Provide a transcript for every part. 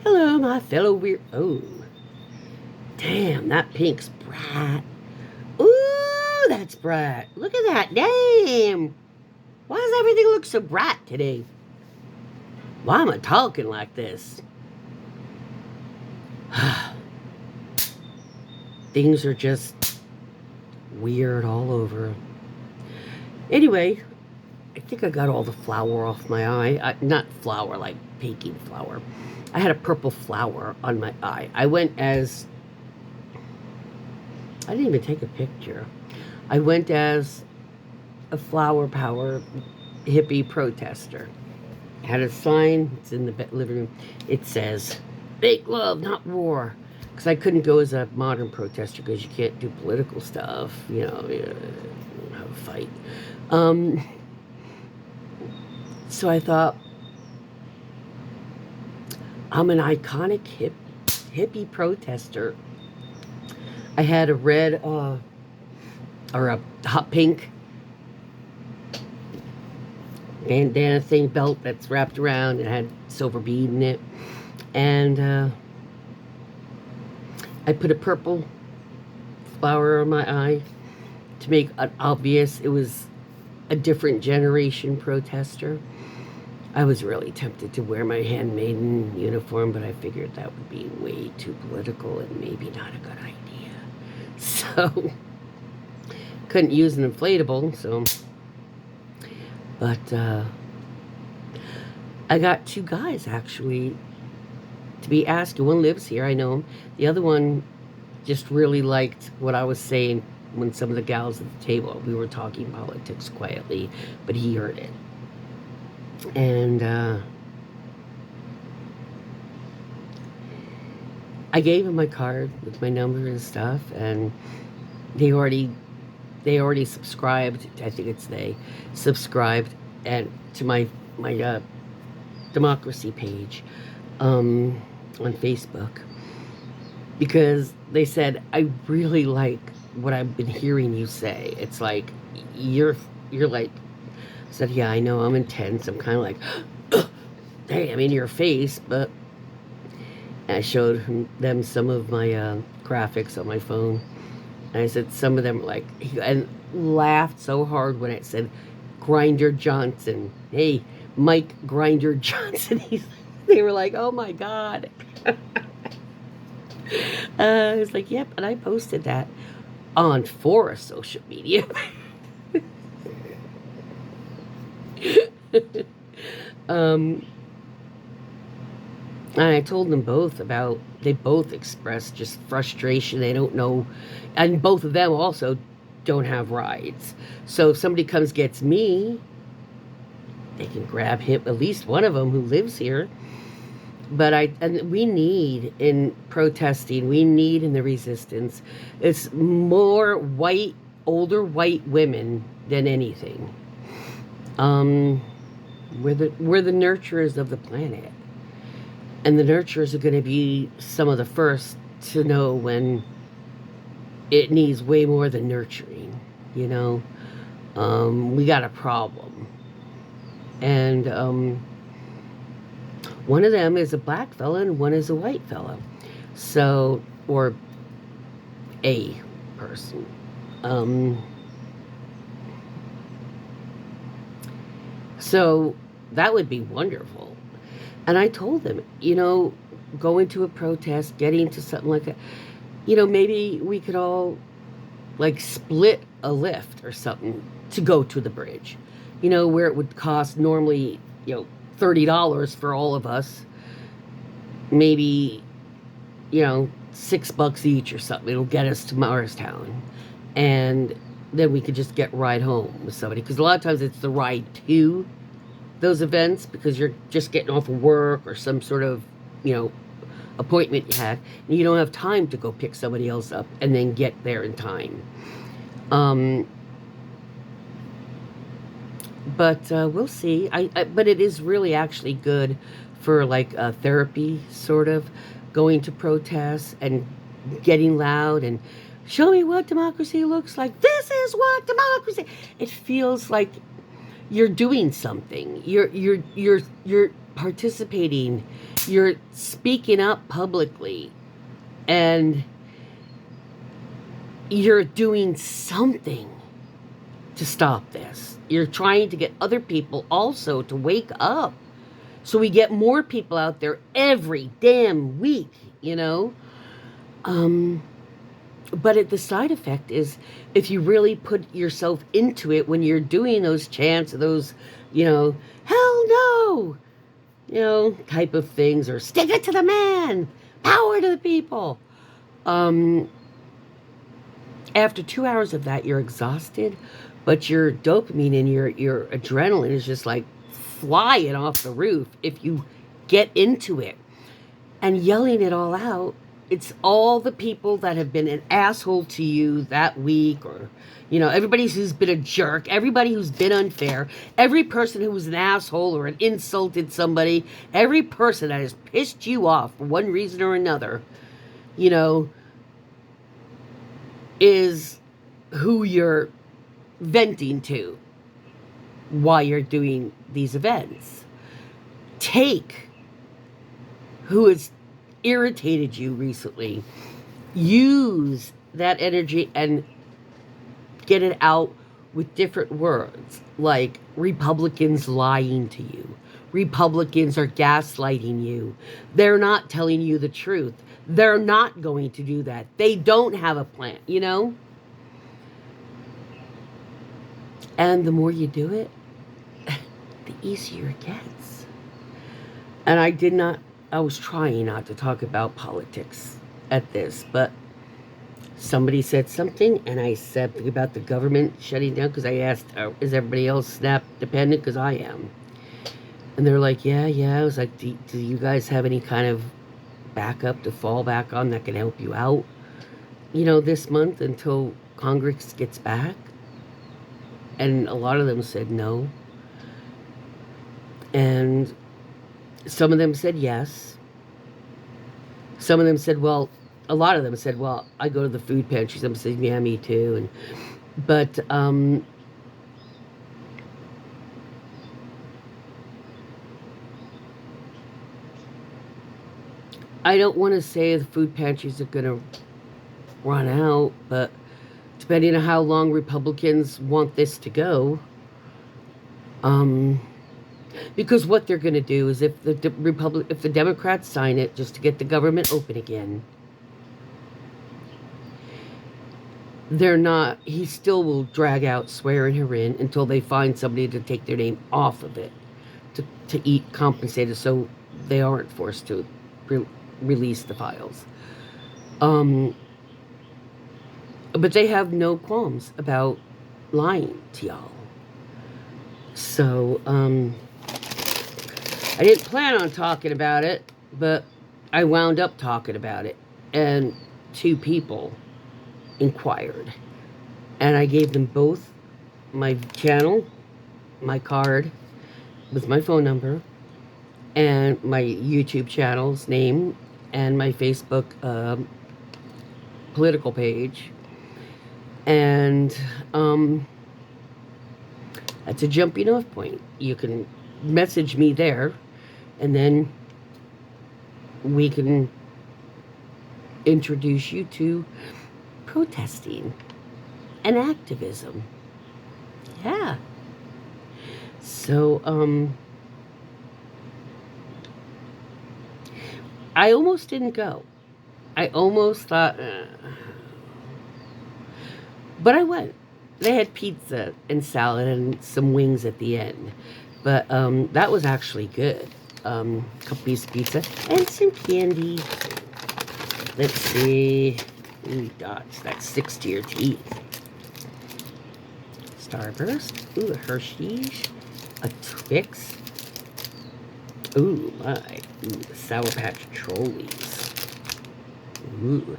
Hello, my fellow weird. Oh, damn, that pink's bright. Ooh, that's bright. Look at that. Damn. Why does everything look so bright today? Why am I talking like this? Things are just weird all over. Anyway, I think I got all the flour off my eye. Not flour, like baking flour. I had a purple flower on my eye. I didn't even take a picture. I went as a flower power hippie protester. Had a sign, it's in the living room. It says, "Make love, not war." Because I couldn't go as a modern protester because you can't do political stuff, you have a fight. So I thought, I'm an iconic hippie protester. I had a red or a hot pink bandana thing belt that's wrapped around and had silver bead in it. And I put a purple flower on my eye to make it obvious it was a different generation protester. I was really tempted to wear my handmaiden uniform, but I figured that would be way too political and maybe not a good idea. So, couldn't use an inflatable, but I got two guys actually to be asking. One lives here, I know him. The other one just really liked what I was saying when some of the gals at the table, we were talking politics quietly, but he heard it. And I gave him my card with my number and stuff, and they already subscribed. I think it's they subscribed and to my democracy page on Facebook, because they said, I really like what I've been hearing you say. It's like you're like, I said, yeah, I know I'm intense. I'm kind of like, hey, I'm in your face, but I showed them some of my graphics on my phone. And I said, some of them were like, and laughed so hard when it said Grinder Johnson. Hey, Mike Grinder Johnson. They were like, oh my God. I was like, yep. And I posted that on 4 social media. And I told them both about, they both expressed just frustration. They don't know, and both of them also don't have rides. So if somebody comes gets me, they can grab him, at least one of them who lives here. But and we need in protesting, we need in the resistance, it's more white, older white women than anything. We're the nurturers of the planet. And the nurturers are going to be some of the first to know when it needs way more than nurturing, We got a problem. And one of them is a black fella and one is a white fella. So, or a person. So that would be wonderful. And I told them, going to a protest, getting to something like that, maybe we could all like split a lift or something to go to the bridge, where it would cost normally, $30 for all of us, maybe, $6 each or something. It'll get us to Morristown. And then we could just get ride home with somebody. Because a lot of times it's the ride to those events, because you're just getting off of work or some sort of, appointment you had, and you don't have time to go pick somebody else up and then get there in time. But we'll see. But it is really actually good for like therapy, sort of, going to protests and getting loud and show me what democracy looks like. This is what democracy. It feels like you're doing something. You're participating, you're speaking up publicly, and you're doing something to stop this. You're trying to get other people also to wake up, so we get more people out there every damn week, you know? But the side effect is, if you really put yourself into it when you're doing those chants, those, hell no, type of things, or stick it to the man, power to the people. After 2 hours of that, you're exhausted, but your dopamine and your adrenaline is just like flying off the roof if you get into it. And yelling it all out, it's all the people that have been an asshole to you that week, or, everybody who's been a jerk, everybody who's been unfair, every person who was an asshole or insulted somebody, every person that has pissed you off for one reason or another, is who you're venting to while you're doing these events. Take who has irritated you recently, use that energy and get it out with different words, like Republicans lying to you, Republicans are gaslighting you, they're not telling you the truth, they're not going to do that, they don't have a plan, and the more you do it, the easier it gets. And I was trying not to talk about politics at this, but somebody said something, and I said something about the government shutting down, because I asked, is everybody else SNAP dependent? Because I am. And they're like, yeah. I was like, do you guys have any kind of backup to fall back on that can help you out, this month until Congress gets back? And a lot of them said no. And some of them said yes. Some of them said, well, a lot of them said, well, I go to the food pantry. Some said, yeah, me too. But I don't want to say the food pantries are going to run out, but depending on how long Republicans want this to go, because what they're going to do is, if the Democrats sign it just to get the government open again, he still will drag out swearing her in until they find somebody to take their name off of it, to eat compensated, so they aren't forced to release the files. But they have no qualms about lying to y'all. So, I didn't plan on talking about it, but I wound up talking about it. And 2 people inquired. And I gave them both my channel, my card with my phone number, and my YouTube channel's name, and my Facebook political page. And that's a jumping off point. You can message me there, and then we can introduce you to protesting and activism. Yeah. So, I almost didn't go. I almost thought, but I went. They had pizza and salad and some wings at the end. But that was actually good. Couple pieces of pizza and some candy. Let's see. Ooh, dots. That sticks to your teeth. Starburst. Ooh, a Hershey's. A Twix. Ooh, my. Ooh, the Sour Patch Trolleys. Ooh.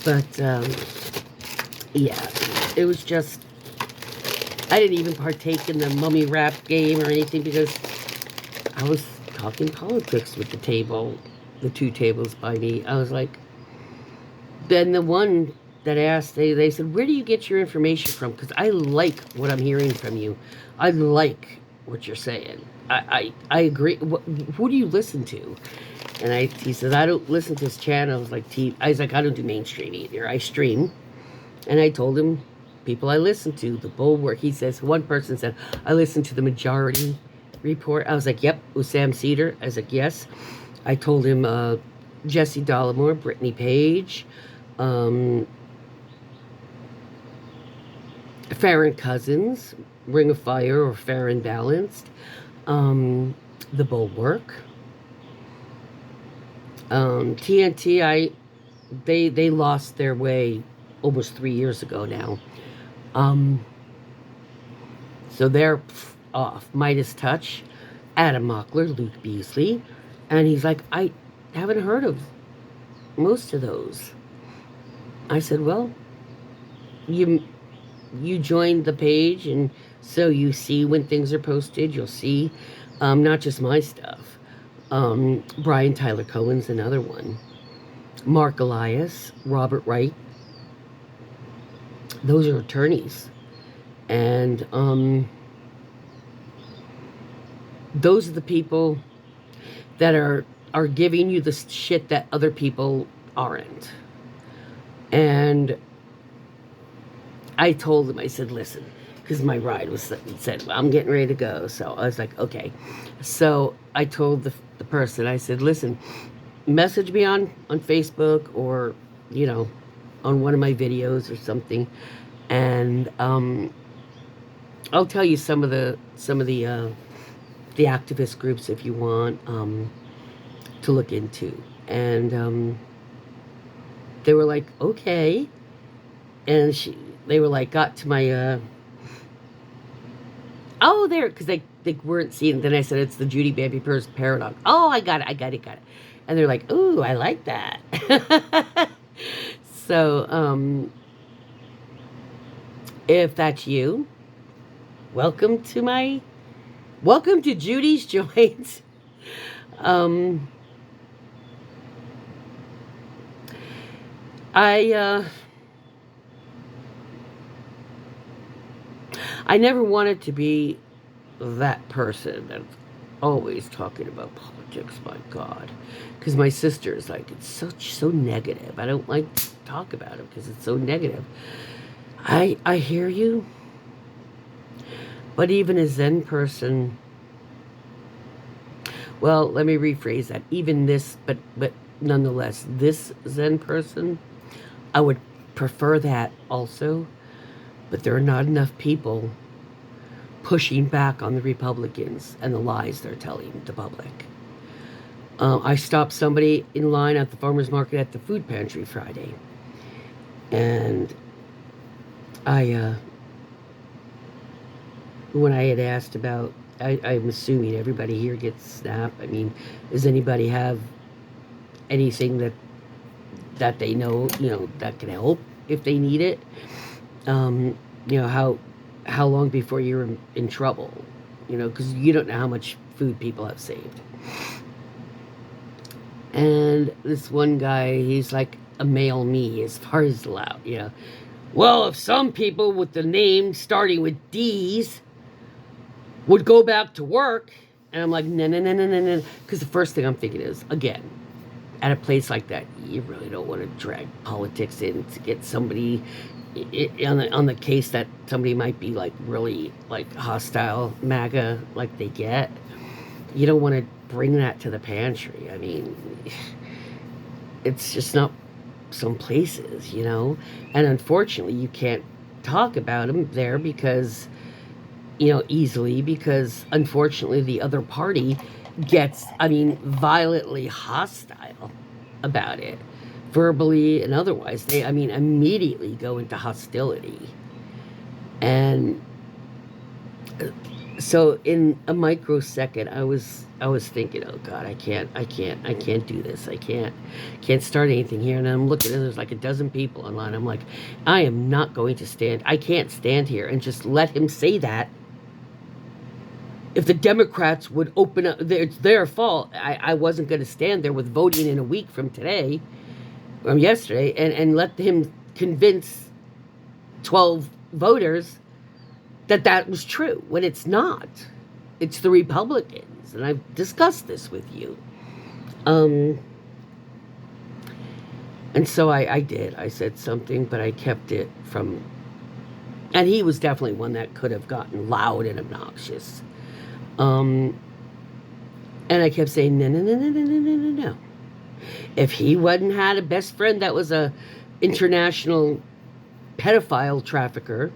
But, yeah. It was just... I didn't even partake in the mummy rap game or anything, because I was talking politics with the 2 tables by me. I was like... Then the one that asked, they said, where do you get your information from? Because I like what I'm hearing from you. I like what you're saying. I agree. Who do you listen to? And he says, I don't listen to his channels like TV. I was like, I don't do mainstream either. I stream. And I told him people I listen to, the Bulwark. He says, one person said, I listen to the Majority Report. I was like, yep. It was Sam Cedar. I was like, yes. I told him Jesse Dollamore, Brittany Page, Fair and Cousins, Ring of Fire or Fair and Balanced, the Bulwark, TNT. They lost their way almost 3 years ago now. So they're off. Midas Touch, Adam Mockler, Luke Beasley, and he's like, I haven't heard of most of those. I said, well, you joined the page, and so you see when things are posted. You'll see not just my stuff. Brian Tyler Cohen's another one. Mark Elias, Robert Wright. Those are attorneys. And those are the people that are giving you the shit that other people aren't. And I told him, I said, listen, because my ride said, well, I'm getting ready to go. So I was like, okay. So I told the person, I said, listen, message me on Facebook or, on one of my videos or something. And I'll tell you some of the activist groups if you want to look into. And they were like, okay. And they were like, got to my there, because they weren't seeing it. Then I said, it's the Judi Bambi Paradox. Oh, I got it. And they're like, ooh, I like that. So if that's you, welcome to Judi's Joints. I never wanted to be that person that's always talking about politics, my God. Because my sister is like, it's so negative. I don't like to talk about it because it's so negative. I hear you. But even a Zen person, well, let me rephrase that. Even this, but nonetheless, this Zen person, I would prefer that also. But there are not enough people pushing back on the Republicans and the lies they're telling the public. I stopped somebody in line at the farmer's market at the food pantry Friday. And when I had asked about, I'm assuming everybody here gets SNAP. I mean, does anybody have anything that they know, that can help if they need it? How long before you're in trouble? Because you don't know how much food people have saved. And this one guy, he's like a male me as far as loud, Well, if some people with the name starting with D's would go back to work, and I'm like, no. Because the first thing I'm thinking is, again, at a place like that, you really don't want to drag politics in to get somebody on the case that somebody might be like really like hostile MAGA like they get. You don't want to bring that to the pantry. I mean, it's just not some places, and unfortunately you can't talk about them there because easily, because unfortunately the other party gets, violently hostile about it, verbally and otherwise. They, immediately go into hostility. And so in a microsecond, I was thinking, oh God, I can't do this. I can't start anything here. And I'm looking, and there's like a dozen people online. I'm like, I am not going to stand. I can't stand here and just let him say that. If the Democrats would open up, it's their fault. I wasn't going to stand there with voting in a week from today, from yesterday, and let him convince 12 voters that was true when it's not. It's the Republicans, and I've discussed this with you. Um, and so I did. I said something, but I kept it from. And he was definitely one that could have gotten loud and obnoxious. Um, and I kept saying, no, no, no, no, no, no, no, no, no. If he wasn't had a best friend that was a international pedophile trafficker,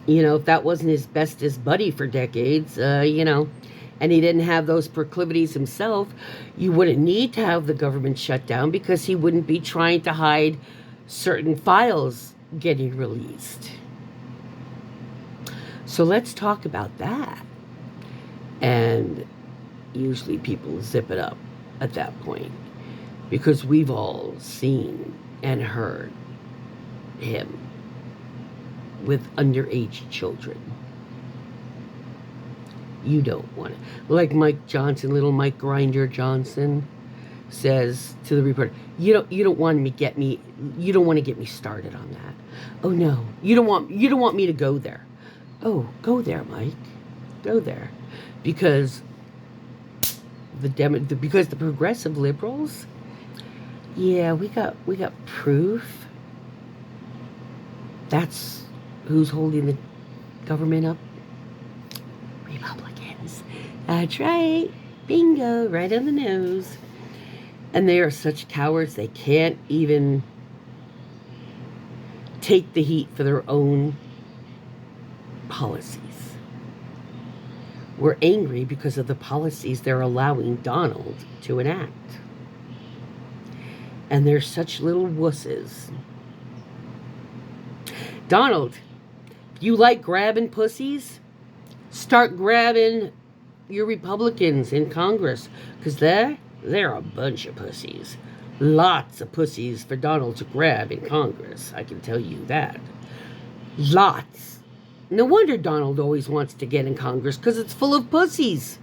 if that wasn't his bestest buddy for decades, and he didn't have those proclivities himself, you wouldn't need to have the government shut down because he wouldn't be trying to hide certain files getting released. So let's talk about that. And usually people zip it up at that point because we've all seen and heard him with underage children. You don't want it. Like Mike Johnson, little Mike Grinder Johnson, says to the reporter, you don't want to get me started on that. Oh no, you don't want me to go there. Oh, go there, Mike. Go there. Because the progressive liberals, yeah, we got proof. That's who's holding the government up. Republicans. That's right. Bingo, right on the nose. And they are such cowards, they can't even take the heat for their own policies. We're angry because of the policies they're allowing Donald to enact. And they're such little wusses. Donald, if you like grabbing pussies, start grabbing your Republicans in Congress, because they're a bunch of pussies. Lots of pussies for Donald to grab in Congress, I can tell you that. Lots. No wonder Donald always wants to get in Congress, because it's full of pussies.